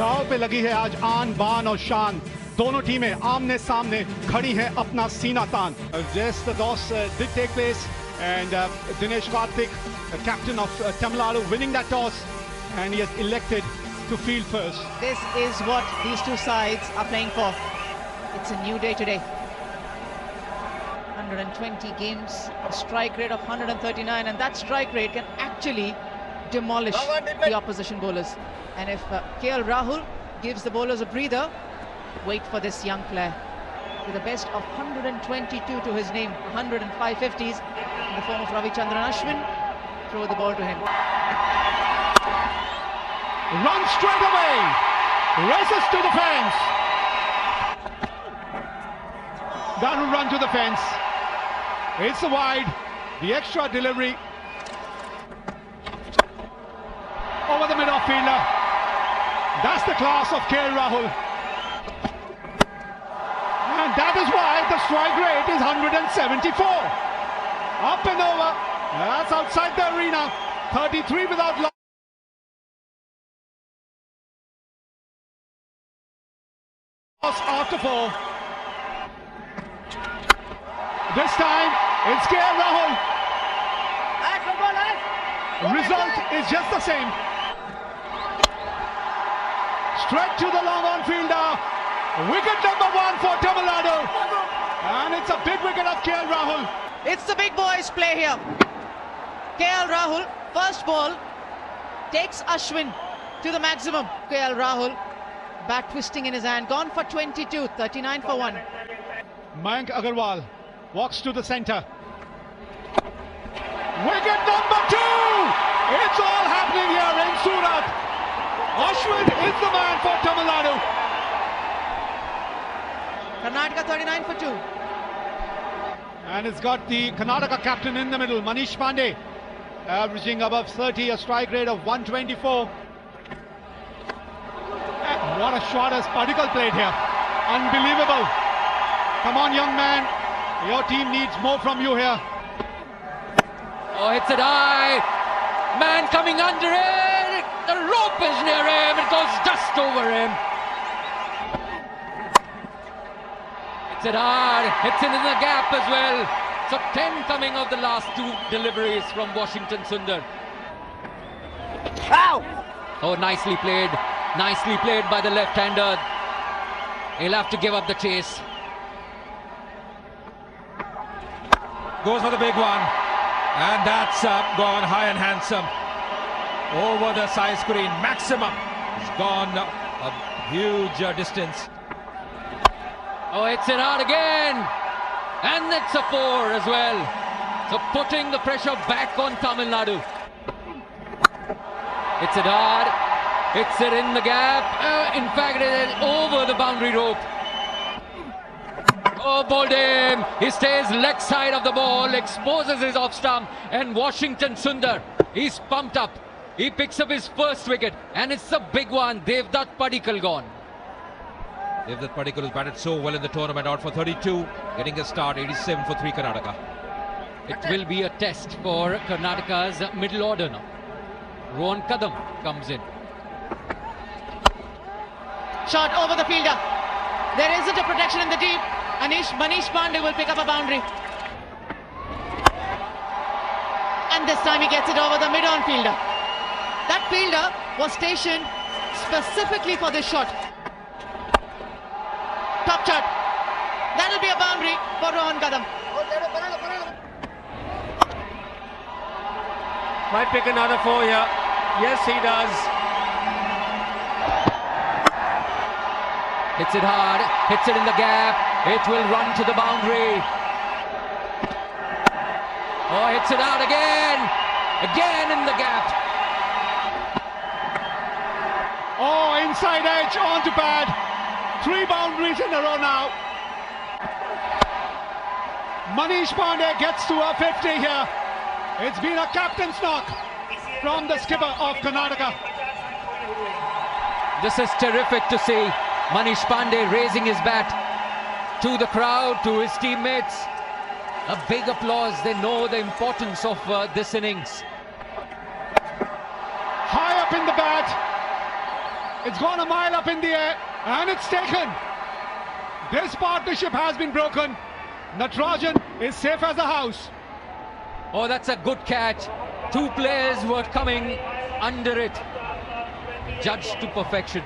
दाव पे लगी है आज आन बान और शान। दोनों टीमें आमने सामने खड़ी हैं अपना सीना तान। Yes, the toss did take place and Dinesh Karthik, captain of Tamil Nadu, winning that toss, and he has elected to field first. This is what these two sides are playing for. It's a new day today. 120 games, a strike rate of 139, and that strike rate can actually demolish the opposition bowlers. And if KL Rahul gives the bowlers a breather, wait for this young player. With a best of 122 to his name, 105 50s in the form of Ravichandran Ashwin. Throw the ball to him. Run straight away, races to the fence. That will run to the fence. It's a wide, the extra delivery over the mid-off fielder. That's the class of KL Rahul. And that is why the strike rate is 174. Up and over. That's outside the arena. 33 without loss after 4. This time it's KL Rahul. Result is just the same. Straight to the long on fielder. Wicket number 1 for Tamil Nadu. And it's a big wicket of KL Rahul. It's the big boys play here. KL Rahul, first ball, takes Ashwin to the maximum. KL Rahul, bat twisting in his hand, gone for 22, 39 for 1. Mayank Agarwal walks to the centre. Wicket number 2! It's all happening here in Surat. Ashwin is the man for Tamil Nadu. Karnataka 39 for 2. And it's got the Karnataka captain in the middle, Manish Pandey, averaging above 30, a strike rate of 124. And what a shot as Padikkal played here. Unbelievable. Come on, young man. Your team needs more from you here. Oh, hits it high. Man coming under it. The rope is near him. It goes just over him. Hits it hard. Hits it in the gap as well. So 10 coming of the last 2 deliveries from Washington Sundar. Ow! Oh, nicely played. Nicely played by the left-hander. He'll have to give up the chase. Goes for the big one. And that's gone high and handsome. Over the side screen. Maximum. It's gone a huge distance. Oh, it's it hard again. And it's a 4 as well. So putting the pressure back on Tamil Nadu. It's it hard. It's it in the gap. In fact, it is over the boundary rope. Oh, bowled him. He stays leg side of the ball, exposes his off stump, and Washington Sundar, he's pumped up. He picks up his first wicket, and it's a big one. Devdutt Padikkal gone. Devdutt Padikkal has batted so well in the tournament, out for 32, getting a start, 87 for 3 Karnataka. It will be a test for Karnataka's middle order now. Rohan Kadam comes in. Shot over the fielder. There isn't a protection in the deep. Manish Pandey will pick up a boundary. And this time he gets it over the mid-on fielder. That fielder was stationed specifically for this shot. Top shot. That'll be a boundary for Rohan Kadam. Might pick another 4 here. Yes, he does. Hits it hard, hits it in the gap, it will run to the boundary. Oh, hits it out again in the gap. Oh, inside edge onto pad. 3 boundaries in a row now. Manish Pandey gets to a 50 here. It's been a captain's knock from the skipper of Karnataka. This is terrific to see. Manish Pandey raising his bat to the crowd, to his teammates. A big applause. They know the importance of this innings. High up in the bat. It's gone a mile up in the air and it's taken. This partnership has been broken. Natarajan is safe as a house. Oh, that's a good catch. Two players were coming under it. Judged to perfection.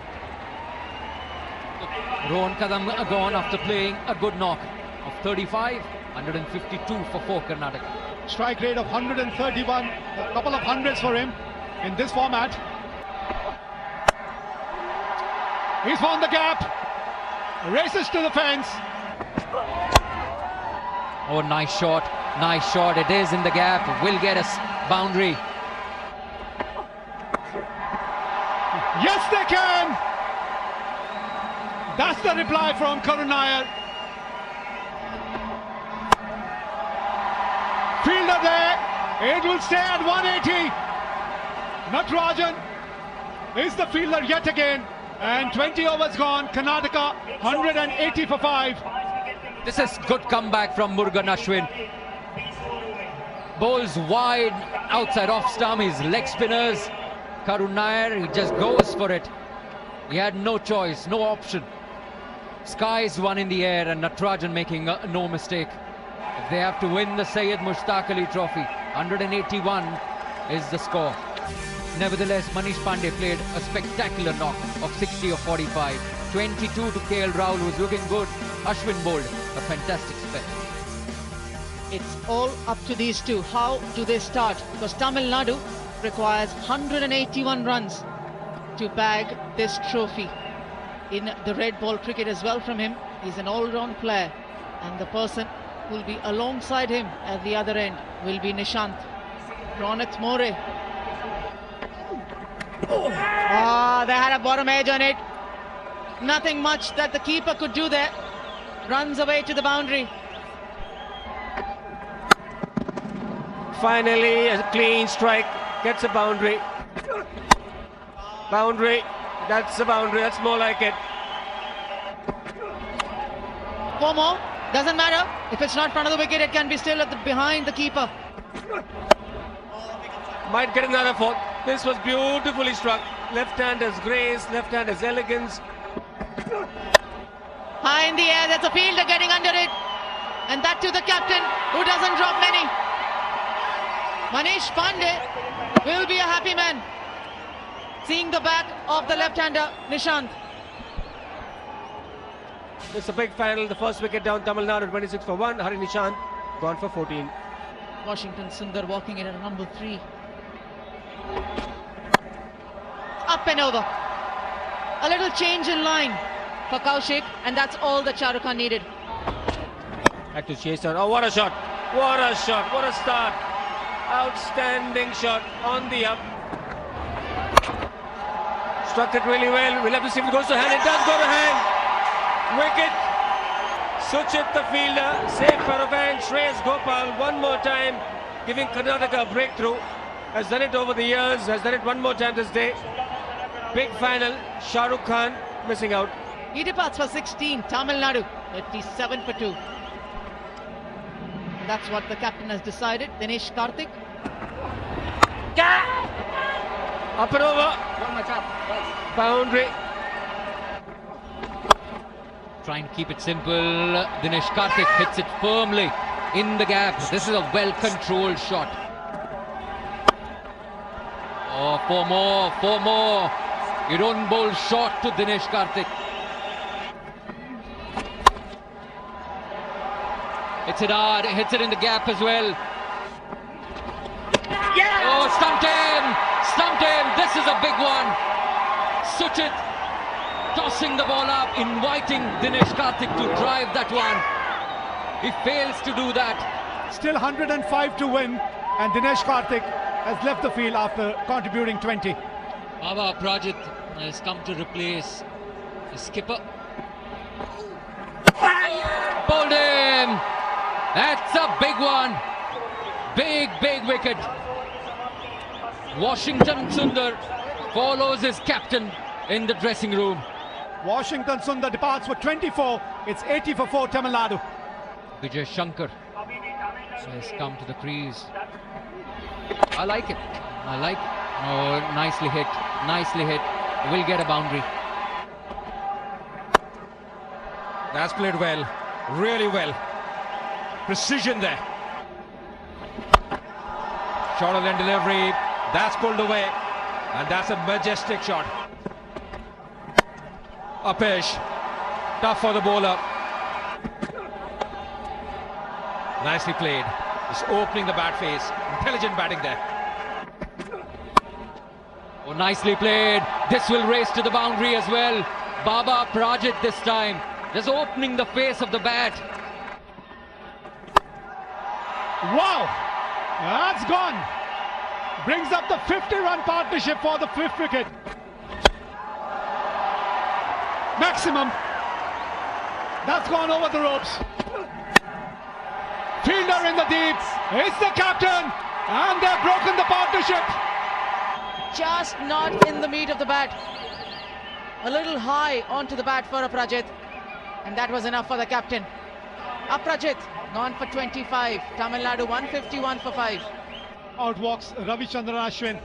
Rohan Kadam gone after playing a good knock of 35, 152 for Karnataka. Strike rate of 131, a couple of hundreds for him in this format. He's found the gap, races to the fence. Oh, nice shot, it is in the gap, will get us boundary. Yes, they can! That's the reply from Karun Nair. Fielder there, it will stay at 180. Natarajan is the fielder yet again, and 20 overs gone. Karnataka 180 for 5. This is good comeback from Murugan Ashwin. Bowls wide outside off stump, his leg spinners. Karun Nair, he just goes for it. He had no choice, no option. Skies one in the air and Natarajan making no mistake. If they have to win the Syed Mushtaq Ali Trophy, 181 is the score. Nevertheless, Manish Pandey played a spectacular knock of 60 or 45. 22 to KL Rahul, who's looking good. Ashwin bowled a fantastic spell. It's all up to these two. How do they start? Because Tamil Nadu requires 181 runs to bag this trophy. In the red ball cricket as well from him, he's an all-round player, and the person who will be alongside him at the other end will be Nishant. Ronit More. They had a bottom edge on it. Nothing much that the keeper could do there. Runs away to the boundary. Finally, a clean strike, gets a boundary. Boundary, that's a boundary, that's more like it. 4 more, doesn't matter. If it's not front of the wicket, it can be still behind the keeper. Might get another 4. This was beautifully struck. Left hand has grace, left hand has elegance. High in the air, there's a fielder getting under it. And that to the captain, who doesn't drop many. Manish Pandey will be a happy man, seeing the bat of the left-hander Nishant. It's a big final. The first wicket down, Tamil Nadu 26 for 1. Hari Nishant gone for 14. Washington Sundar walking in at number 3. Up and over. A little change in line for Kaushik, and that's all that Shah Rukh Khan needed. Had to chase on. Oh, what a shot! What a shot! What a start! Outstanding shot on the up. Struck it really well. We'll have to see if it goes to hand. It does go to hand. Wicket. Suchit the fielder. Safe pair of hands. Shreyas Gopal one more time, giving Karnataka a breakthrough. Has done it over the years. Has done it one more time this day. Big final. Shah Rukh Khan missing out. He departs for 16. Tamil Nadu 37 for 2. That's what the captain has decided. Dinesh Karthik. Up and over. Boundary. Trying to keep it simple. Dinesh Karthik hits it firmly in the gap. This is a well-controlled shot. Oh, 4 more, 4 more. You don't bowl short to Dinesh Karthik. Hits it hard, hits it in the gap as well. Yeah! Oh, stumped him! Stumped him! This is a big one. Suchit tossing the ball up, inviting Dinesh Karthik to drive that one. He fails to do that. Still 105 to win, and Dinesh Karthik has left the field after contributing 20. Baba Prajit has come to replace the skipper. Bowled him! That's a big one. Big, big wicket. Washington Sundar follows his captain in the dressing room. Washington Sundar departs for 24. It's 80 for 4 Tamil Nadu. Vijay Shankar has come to the crease. I like it. I like it. Oh, nicely hit. Nicely hit. will get a boundary. That's played well, really well. Precision there. Short of end delivery, that's pulled away, and that's a majestic shot. Upish, tough for the bowler. Nicely played. Just opening the bat face. Intelligent batting there. Oh, nicely played. This will race to the boundary as well. Baba Prajit this time, just opening the face of the bat. Wow, that's gone. Brings up the 50-run partnership for the 5th wicket. Maximum. That's gone over the ropes. Fielder in the deep. It's the captain, and they've broken the partnership. Just not in the meat of the bat. A little high onto the bat for Aprajit, and that was enough for the captain. Aprajit gone for 25. Tamil Nadu 151 for 5. Out walks Ravichandran Ashwin.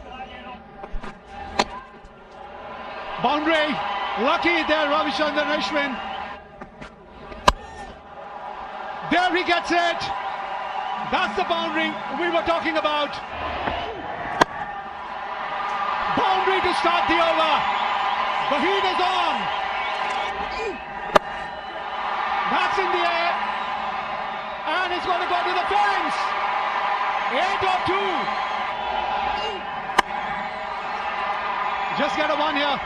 Boundary. Lucky there, Ravichandran Ashwin. There he gets it. That's the boundary we were talking about. Boundary to start the over. The heat is on. That's in the air. And it's going to go to the fence. 8 or 2. Just get a 1 here.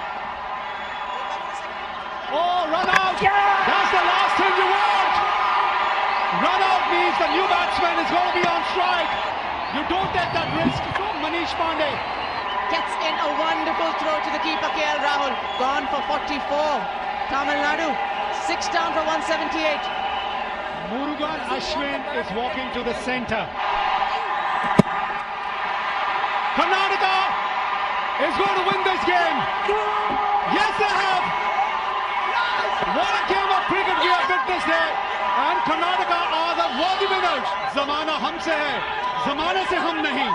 Oh, run out. That's the last thing you want. Run out means the new batsman is going to be on strike. You don't take that risk from Manish Pandey. Gets in a wonderful throw to the keeper, KL Rahul. Gone for 44. Tamil Nadu 6 down for 178. Murugan Ashwin is walking to the centre. Karnataka is going to win this game. Yes, they have. What a game of cricket we have witnessed here. And Karnataka are the worthy winners. Zamana humse hai, zamane se hum nahi.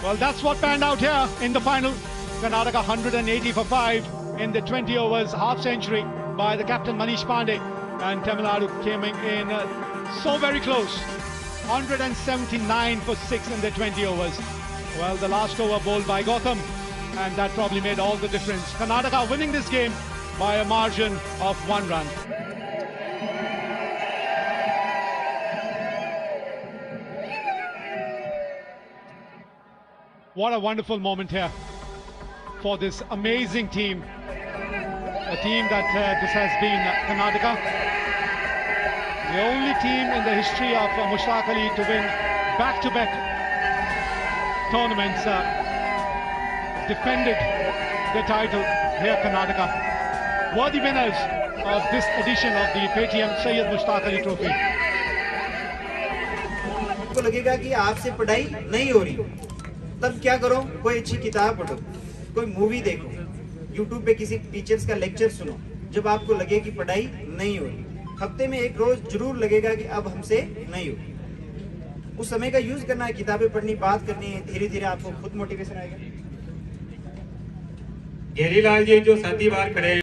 Well, that's what panned out here in the final. Karnataka 180 for 5 in the 20 overs, half century by the captain Manish Pandey. And Tamil Nadu came in so very close. 179 for 6 in the 20 overs. Well, the last over bowled by Gautam, and that probably made all the difference. Karnataka winning this game by a margin of 1 run. What a wonderful moment here for this amazing team. A team that this has been Karnataka. The only team in the history of Mushtaq Ali to win back-to-back tournaments defended the title here, Karnataka. Worthy winners of this edition of the Paytm Syed Mushtaq Ali Trophy. आपको लगेगा कि आपसे पढ़ाई नहीं हो रही, तब क्या करो? कोई अच्छी किताब पढ़ो, कोई मूवी देखो, YouTube पे किसी टीचर्स का लेक्चर सुनो. जब आपको लगे कि पढ़ाई नहीं हो रही, हफ्ते में एक रोज जरूर लगेगा कि अब हमसे नहीं हो. उस समय का यूज करना है, किताबें पढ़नी, बात करनी है. धीरे धीरे आपको खुद मोटिवेशन आएगा. गेरीलाल जी जो 7वीं बार खड़े